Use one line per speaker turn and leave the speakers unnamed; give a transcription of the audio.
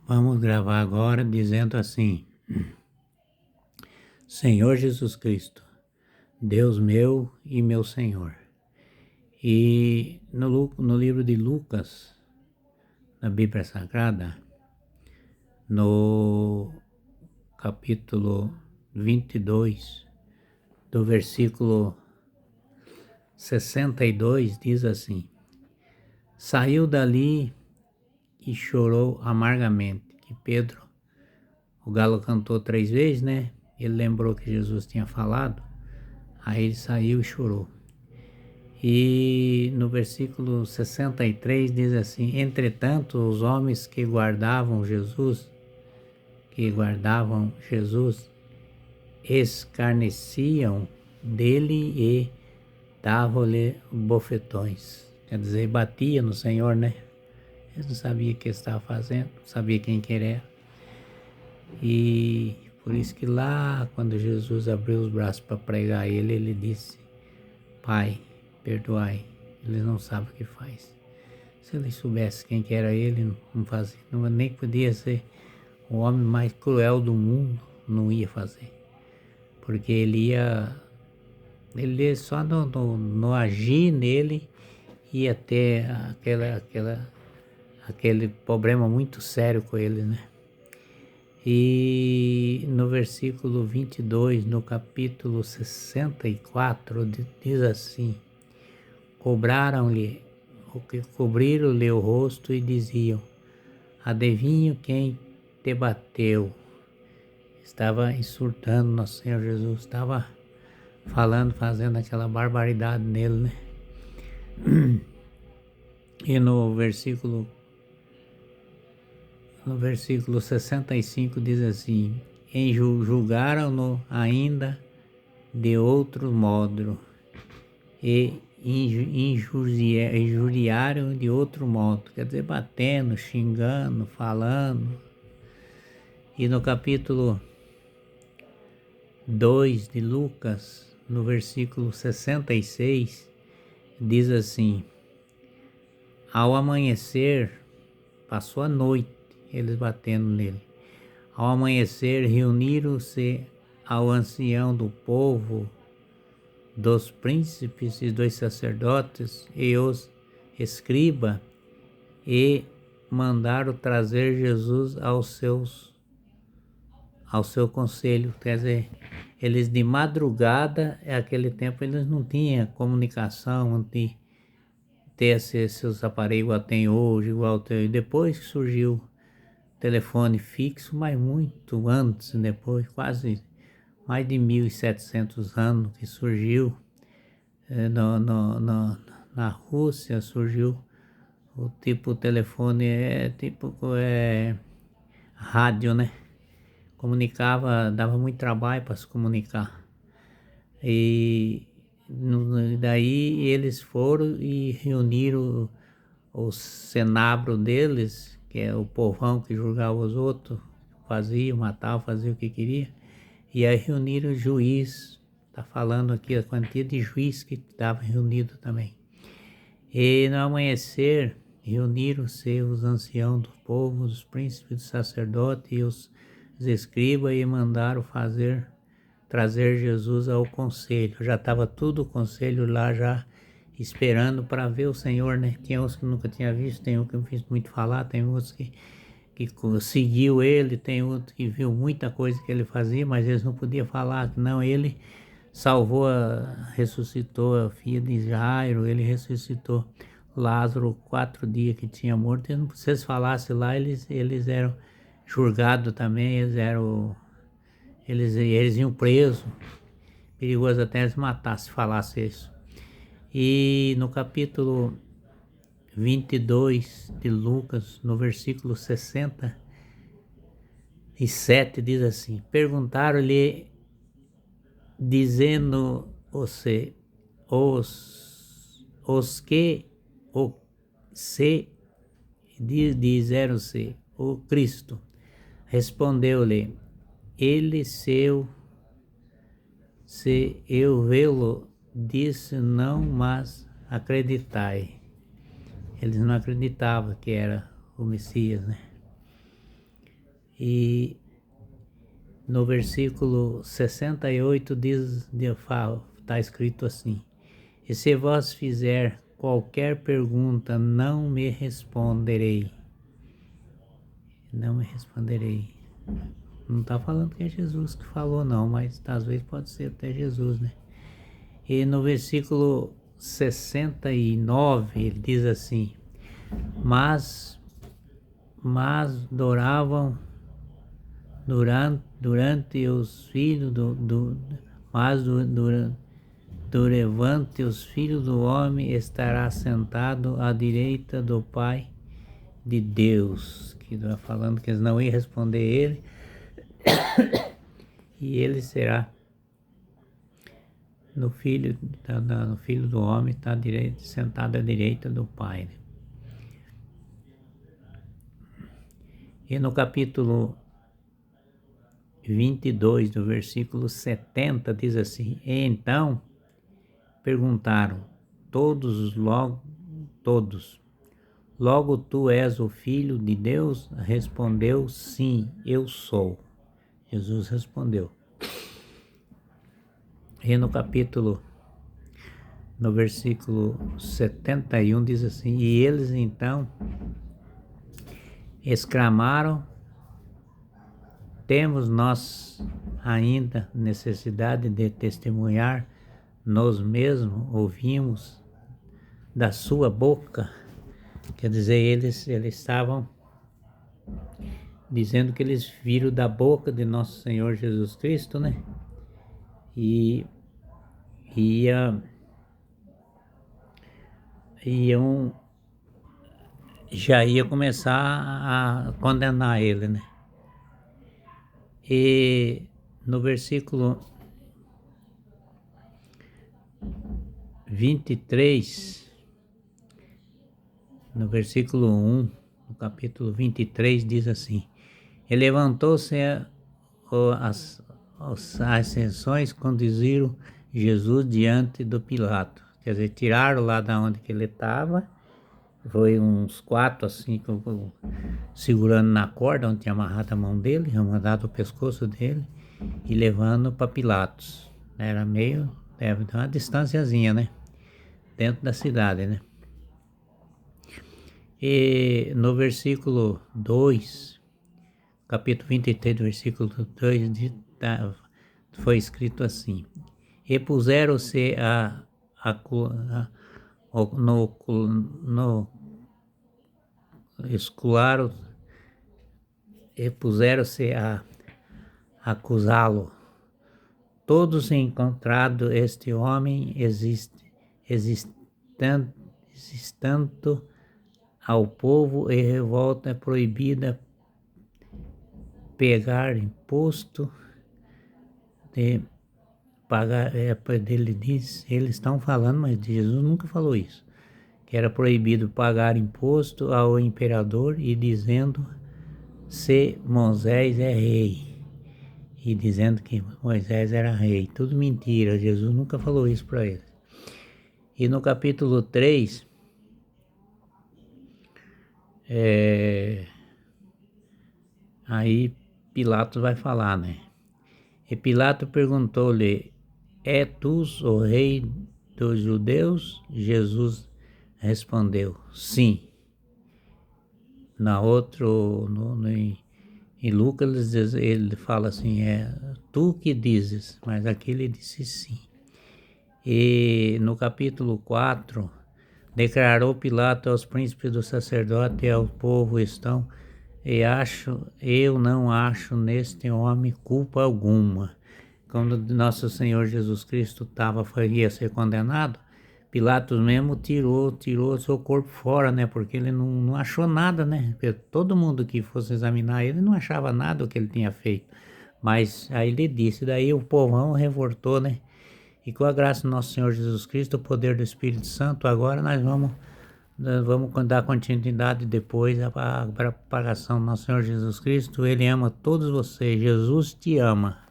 Vamos gravar agora dizendo assim: Senhor Jesus Cristo, Deus meu e meu Senhor. E no livro de Lucas, na Bíblia Sagrada, no capítulo 22, do versículo 62, diz assim: Saiu dali e chorou amargamente. Que Pedro, o galo cantou 3 vezes, né? Ele lembrou que Jesus tinha falado, aí ele saiu e chorou. E no versículo 63 diz assim: Entretanto, os homens que guardavam Jesus, escarneciam dele e davam-lhe bofetões. Quer dizer, batia no Senhor, né? Eles não sabiam o que estava fazendo, não sabia quem que ele era. E por isso que lá, quando Jesus abriu os braços para pregar ele disse: Pai, perdoai, eles não sabem o que faz. Se eles soubessem quem que era ele, não fazia, nem podia ser o homem mais cruel do mundo, não ia fazer. Porque ele só no agir nele, ia ter aquele problema muito sério com ele, né? E no versículo 22, no capítulo 64, diz assim: cobriram-lhe o rosto e diziam: Adivinho quem te bateu? Estava insultando Nosso Senhor Jesus, estava falando, fazendo aquela barbaridade nele, né? E no versículo 65 diz assim: julgaram-no ainda de outro modo e injuriaram de outro modo, quer dizer, batendo, xingando, falando. E no capítulo 2 de Lucas, no versículo 66, diz assim: Ao amanhecer, passou a noite, eles batendo nele. Ao amanhecer, reuniram-se ao ancião do povo, dos príncipes e dos sacerdotes e os escribas, e mandaram trazer Jesus ao seu conselho. Quer dizer, eles de madrugada, aquele tempo eles não tinham comunicação, de ter esses aparelhos igual tem hoje, igual tem. Depois que surgiu telefone fixo, mas muito antes, depois, quase mais de 1700 anos que surgiu. Na Rússia surgiu o tipo telefone, rádio, né? Comunicava, dava muito trabalho para se comunicar. E daí eles foram e reuniram o senabro deles, que é o povão que julgava os outros, fazia, matava, fazia o que queria. E aí reuniram o juiz, está falando aqui a quantia de juiz que estava reunido também. E no amanhecer reuniram-se os anciãos do povo, os príncipes, os sacerdotes e os escribas e mandaram trazer Jesus ao conselho. Já estava tudo o conselho lá já esperando para ver o Senhor, né? Tinha uns que nunca tinha visto, tem um que não fiz muito falar, tem outros que seguiu ele, tem outro que viu muita coisa que ele fazia, mas eles não podiam falar, não, ele salvou, ressuscitou a filha de Jairo, ele ressuscitou Lázaro 4 dias que tinha morto. Se eles falassem lá, eles eram julgados também, eles iam presos, perigoso até eles matar se falasse isso. E no capítulo 22 de Lucas, no versículo 67, diz assim: Perguntaram-lhe, dizendo os que disseram-se o Cristo. Respondeu-lhe ele: se eu vê-lo, disse não, mas acreditai. Eles não acreditavam que era o Messias, né? E no versículo 68 está escrito assim: e se vós fizer qualquer pergunta, não me responderei. Não me responderei. Não está falando que é Jesus que falou não, mas às vezes pode ser até Jesus, né? E no versículo 69 ele diz assim: mas adoravam durante os filhos durante os filhos do homem estará sentado à direita do Pai de Deus, que está falando que eles não iam responder ele, e ele será no filho do homem, está sentado à direita do Pai. E no capítulo 22, do versículo 70, diz assim: e então perguntaram todos, logo tu és o Filho de Deus? Respondeu: sim, eu sou. Jesus respondeu. E no versículo 71 diz assim: e eles então exclamaram: temos nós ainda necessidade de testemunhar, nós mesmos ouvimos da sua boca? Quer dizer, eles estavam dizendo que eles viram da boca de nosso Senhor Jesus Cristo, né? E já ia começar a condenar ele, né? E no versículo 23, no versículo 1, no capítulo 23, diz assim: e levantou-se as ascensões, conduziram Jesus diante do Pilato. Quer dizer, tiraram lá da onde que ele estava, foi uns 4 assim, segurando na corda onde tinha amarrado a mão dele, amarrado o pescoço dele e levando para Pilatos. Era meio, deve ter uma distânciazinha, né? Dentro da cidade, né? E no versículo 2, capítulo 23, do versículo 2, foi escrito assim: e puseram-se a acusá-lo. Todos encontrado este homem existando ao povo e revolta é proibida pegar imposto de pagar. Ele diz, eles estão falando, mas Jesus nunca falou isso, que era proibido pagar imposto ao imperador, e dizendo se Moisés é rei, e dizendo que Moisés era rei. Tudo mentira, Jesus nunca falou isso para eles. E no capítulo 3, aí Pilatos vai falar, né? E Pilato perguntou-lhe: é tu o rei dos judeus? Jesus respondeu: sim. Em Lucas ele fala assim: é tu que dizes, mas aqui ele disse sim. E no capítulo 4, declarou Pilato aos príncipes do sacerdote e ao povo: eu não acho neste homem culpa alguma. Quando nosso Senhor Jesus Cristo ia ser condenado, Pilatos mesmo tirou seu corpo fora, né? Porque ele não achou nada, né? Porque todo mundo que fosse examinar ele não achava nada o que ele tinha feito. Mas aí ele disse, daí o povão revoltou, né? E com a graça do nosso Senhor Jesus Cristo, o poder do Espírito Santo, agora nós vamos dar continuidade depois à propagação do nosso Senhor Jesus Cristo. Ele ama todos vocês. Jesus te ama.